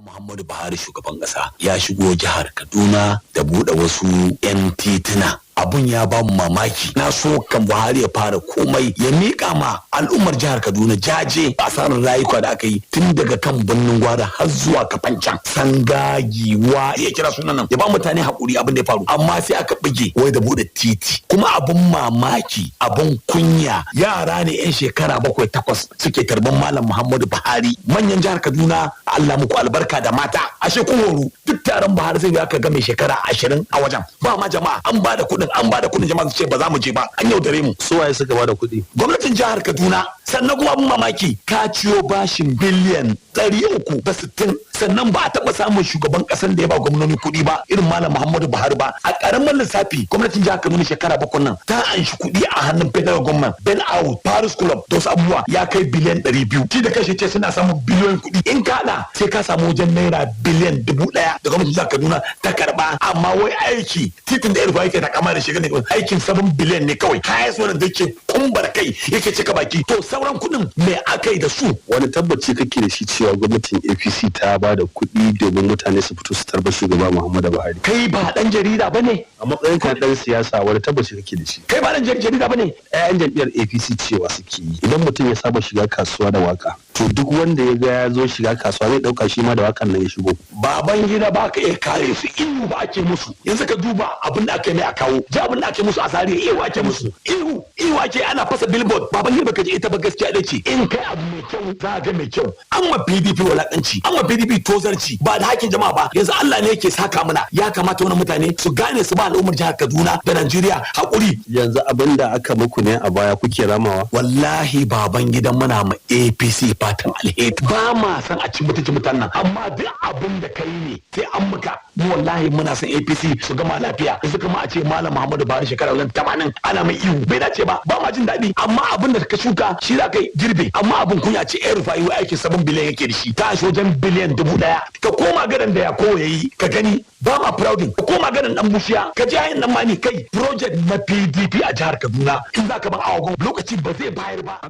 Muhammadu Buhari shugaban ƙasa ya shigo jihar Kaduna da buɗe wasu 'yan tituna. Abun ya ba mu mamaki. Na so kan Buhari ya fara komai ya miƙa ma al'ummar jihar Kaduna jaje asarar rayuka da aka yi tun daga kan birnin Gwara har zuwa Kafancan. Sanga giwa ya kira sunan nan ya ba mutane hakuri abin da ya faru amma sai aka bige wai da buɗe titi. Kuma abun mamaki abun kunya yara ne 'yan shekara 7-8 suke tarban Malam Muhammadu Buhari. Manyan jihar Kaduna Allah muku albarka da mata. Ashe kun horo duk taron Buhari sai aka ga mai shekara 20 a wajen. Ba ma jama'a an ba da kuɗin jama'a su ce ba za mu je ba an yaudare mu. Su waye suka bada kuɗi? Gwamnatin jihar Kaduna. Sannan kuma abin mamaki ka ciyo bashin biliyan 360 sannan ba a taɓa samun shugaban ƙasar da ya ba gwamnoni kuɗi ba irin Malam Muhammadu Buhari ba. A ƙaramin lissafi gwamnatin jihar Kaduna shekara 7 nan ta anshi kuɗi a hannun federal government bail out Paris Club da wasu abubuwa ya kai biliyan 200. Shi da kashi ce suna samun biliyoyin kuɗi in ka haɗa sai ka samu wajen naira biliyan 1000 da gwamnatin jihar Kaduna ta karɓa amma wai aiki titin da irfa yake ta kama da shiga ne aikin 7 biliyan ne kawai kayan sunan da yake kumbar kai yake cika baki to sauran kuɗin me aka yi da su. Wani tabbaci kake da shi cewa gwamnatin APC ta ba da kuɗi domin mutane su fito su tarba shugaba Muhammadu Buhari? Kai ba dan jarida bane a matsayin ka dan siyasa wani tabbaci kake da shi? Kai ba dan jarida bane. Ƴaƴan jam'iyyar APC cewa suke yi idan mutum ya saba shiga kasuwa da waka to duk wanda ya ga ya zo shiga kasuwa zai dauka shi ma da wakan nan ya shigo. Baban gida ba ka iya kare su ihu ba ake musu yanzu ka duba abin da aka yi mai a kawo ji abin da ake musu a sare ihu ake musu ihu ake ana fasa billboard baban gida baka ji ita ba gaskiya da ce in kai abu mai kyau za ga mai kyau an ma PDP walakanci an ma PDP tozarci ba da hakin jama'a ba yanzu Allah ne yake saka mana ya kamata wani mutane su gane su ba al'ummar jihar Kaduna da Najeriya hakuri. Yanzu abin da aka muku ne a baya kuke ramawa? Wallahi baban gidan muna ma APC fatan alheri ba ma san a ci mutunci mutanen nan amma duk abin da kai ne sai an muka mu wallahi muna san APC su gama lafiya yanzu kuma a ce Malam Muhammadu Buhari shekara 80 ana mai ihu bai dace ba ma jin daɗi amma abin da ka shuka shi za ka girbe amma abin kunya ce yan rufa'i wai aikin 7 biliyan yake da shi ta shi wajen biliyan 1000 ka koma garin da ya kowa yayi ka gani ba ma prouding ka koma garin dan bushiya ka ji hayin nan mani kai project na PDP a jihar Kaduna in za ka ban awa lokaci ba zai bayar ba.